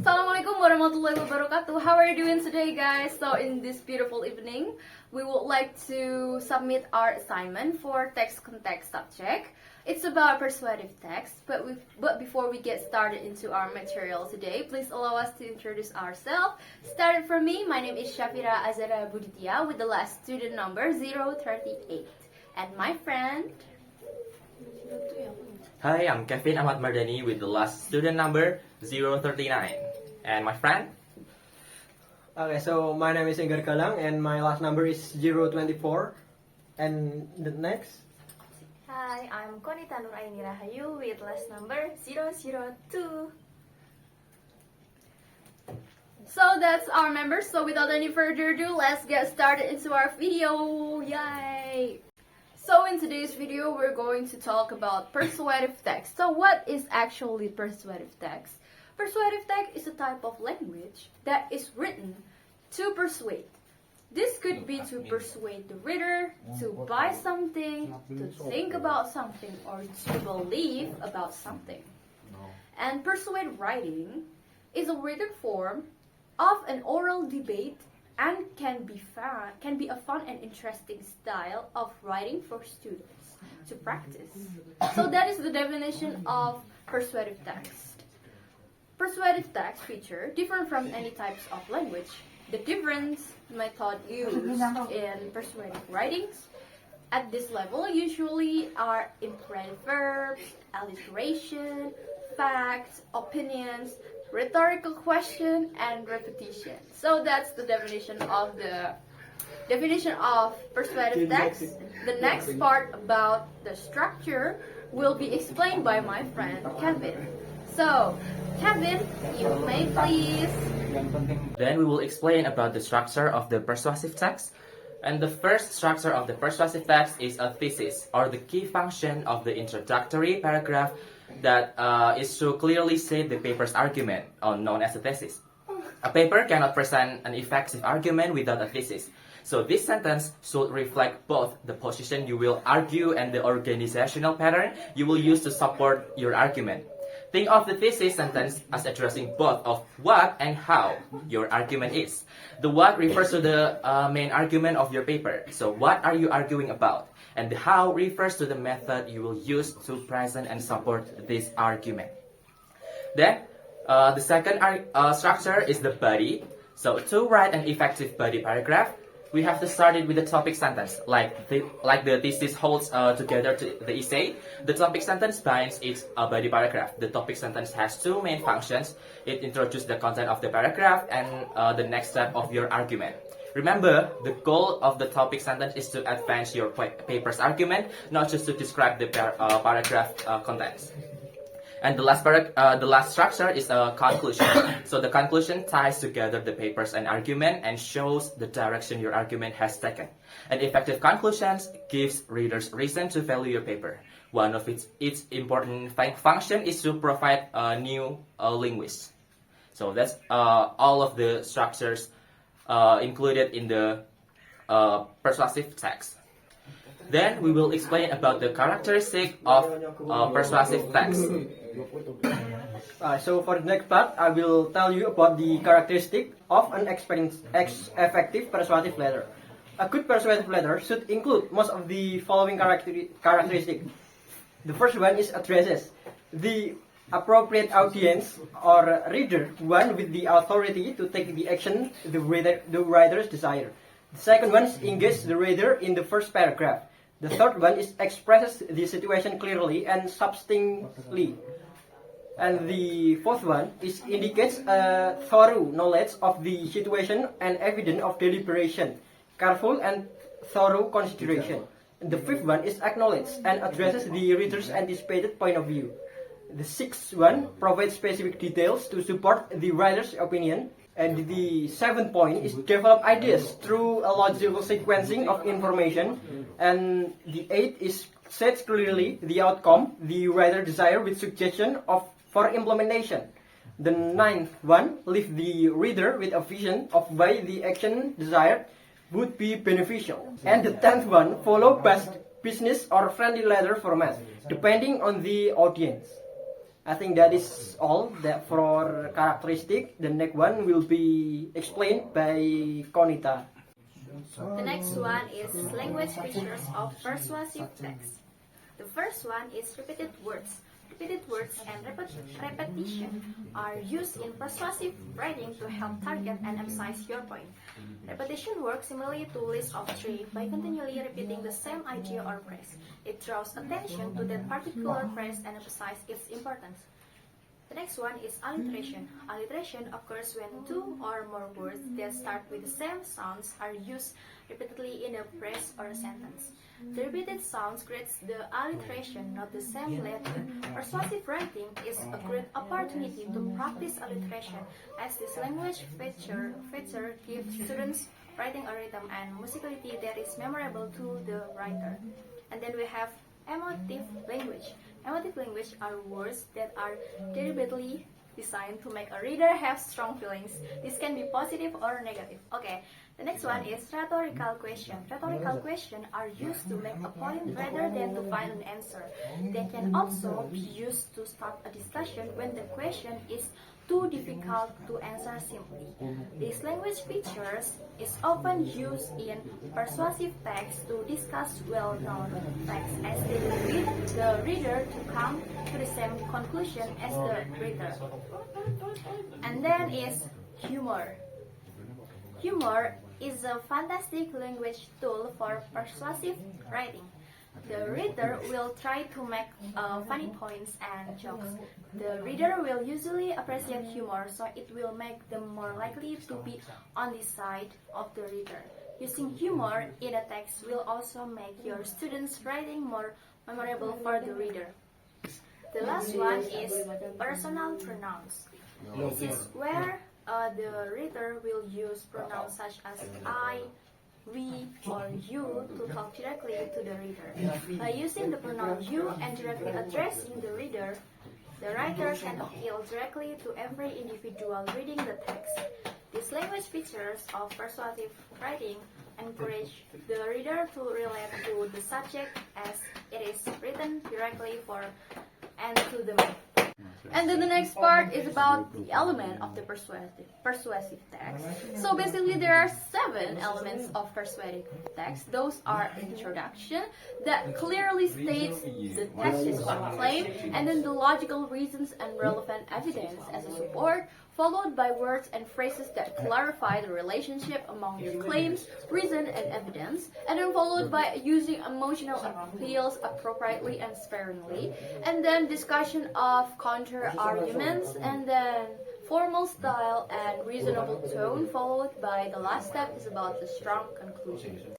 Assalamualaikum warahmatullahi wabarakatuh. How are you doing today, guys? So in this beautiful evening, we would like to submit our assignment for text context subject. It's about persuasive text, but before we get started into our material today, please allow us to introduce ourselves. Started from me, my name is Shafira Buditia with the last student number 038. And my friend... Hi, I'm Ahmad Mardani with the last student number 039. And my friend? Okay, so my name is Enggar Galang and my last number is 024. And the next? Hi, I'm Qonita Aeni Rahayu with last number 002. So that's our members. So without any further ado, let's get started into our video. Yay! So in today's video, we're going to talk about persuasive text. So what is actually persuasive text? Persuasive text is a type of language that is written to persuade. This could be to persuade the reader to buy something, to think about something, or to believe about something. And persuade writing is a written form of an oral debate and can be a fun and interesting style of writing for students to practice. So that is the definition of persuasive text. Persuasive text feature different from any types of language. The difference method used in persuasive writings at this level usually are imperative verbs, alliteration, facts, opinions, rhetorical question, and repetition. So that's the definition of persuasive text. The next part about the structure will be explained by my friend Kevin. So, Kevin, you may please. Then we will explain about the structure of the persuasive text. And the first structure of the persuasive text is a thesis, or the key function of the introductory paragraph that is to clearly state the paper's argument, known as a thesis. A paper cannot present an effective argument without a thesis. So this sentence should reflect both the position you will argue and the organizational pattern you will use to support your argument. Think of the thesis sentence as addressing both of what and how your argument is. The what refers to the main argument of your paper. So what are you arguing about? And the how refers to the method you will use to present and support this argument. Then, the second structure is the body. So to write an effective body paragraph, we have to start it with the topic sentence, like the thesis holds together to the essay. The topic sentence binds its body paragraph. The topic sentence has two main functions. It introduces the content of the paragraph and the next step of your argument. Remember, the goal of the topic sentence is to advance your paper's argument, not just to describe the paragraph contents. And the last structure is a conclusion. So the conclusion ties together the papers and argument and shows the direction your argument has taken. And effective conclusions gives readers reason to value your paper. One of its important function is to provide a new linguist. So that's all of the structures included in the persuasive text. Then we will explain about the characteristic of persuasive text. So for the next part, I will tell you about the characteristic of an effective persuasive letter. A good persuasive letter should include most of the following characteristics. The first one is addresses the appropriate audience or reader, one with the authority to take the action the writer's desire. The second one is engage the reader in the first paragraph. The third one is expresses the situation clearly and succinctly. And the fourth one is indicates a thorough knowledge of the situation and evidence of deliberation, careful and thorough consideration. And the fifth one is acknowledge and addresses the reader's anticipated point of view. The sixth one provides specific details to support the writer's opinion. And the seventh point is develop ideas through a logical sequencing of information. And the eighth is sets clearly the outcome the writer desires with suggestion for implementation. The ninth one leaves the reader with a vision of why the action desired would be beneficial. And the 10th one follow business or friendly letter format, depending on the audience. I think that is all that for characteristic. The next one will be explained by Qonita. The next one is language features of persuasive text. The first one is repeated words. Repeated words and repetition are used in persuasive writing to help target and emphasize your point. Repetition works similarly to list of three by continually repeating the same idea or phrase. It draws attention to that particular phrase and emphasizes its importance. The next one is alliteration. Alliteration occurs when two or more words that start with the same sounds are used repeatedly in a phrase or a sentence. The repeated sounds creates the alliteration, not the same letter. Persuasive writing is a great opportunity to practice alliteration, as this language feature gives students writing a rhythm and musicality that is memorable to the writer. And then we have emotive language. Emotive language are words that are deliberately designed to make a reader have strong feelings. This can be positive or negative. Okay, the next one is rhetorical question. Rhetorical questions are used to make a point rather than to find an answer. They can also be used to start a discussion when the question is too difficult to answer simply. This language features is often used in persuasive text to discuss well-known facts as they lead the reader to come to the same conclusion as the reader. And then is humor. Humor is a fantastic language tool for persuasive writing. The reader will try to make funny points and jokes. The reader will usually appreciate humor, so it will make them more likely to be on the side of the reader. Using humor in a text will also make your students' writing more memorable for the reader. The last one is personal pronouns. This is where the reader will use pronouns such as I, we, or you to talk directly to the reader. By using the pronoun you and directly addressing the reader, the writer can appeal directly to every individual reading the text. These language features of persuasive writing encourage the reader to relate to the subject as it is written directly for and to the man. And then the next part is about the element of the persuasive text. So basically there are 7 elements of persuasive text. Those are introduction that clearly states the text's claim, and then the logical reasons and relevant evidence as a support, followed by words and phrases that clarify the relationship among the claims, reason, and evidence, and then followed by using emotional appeals appropriately and sparingly, and then discussion of counter arguments, and then formal style and reasonable tone, followed by the last step is about the strong conclusion.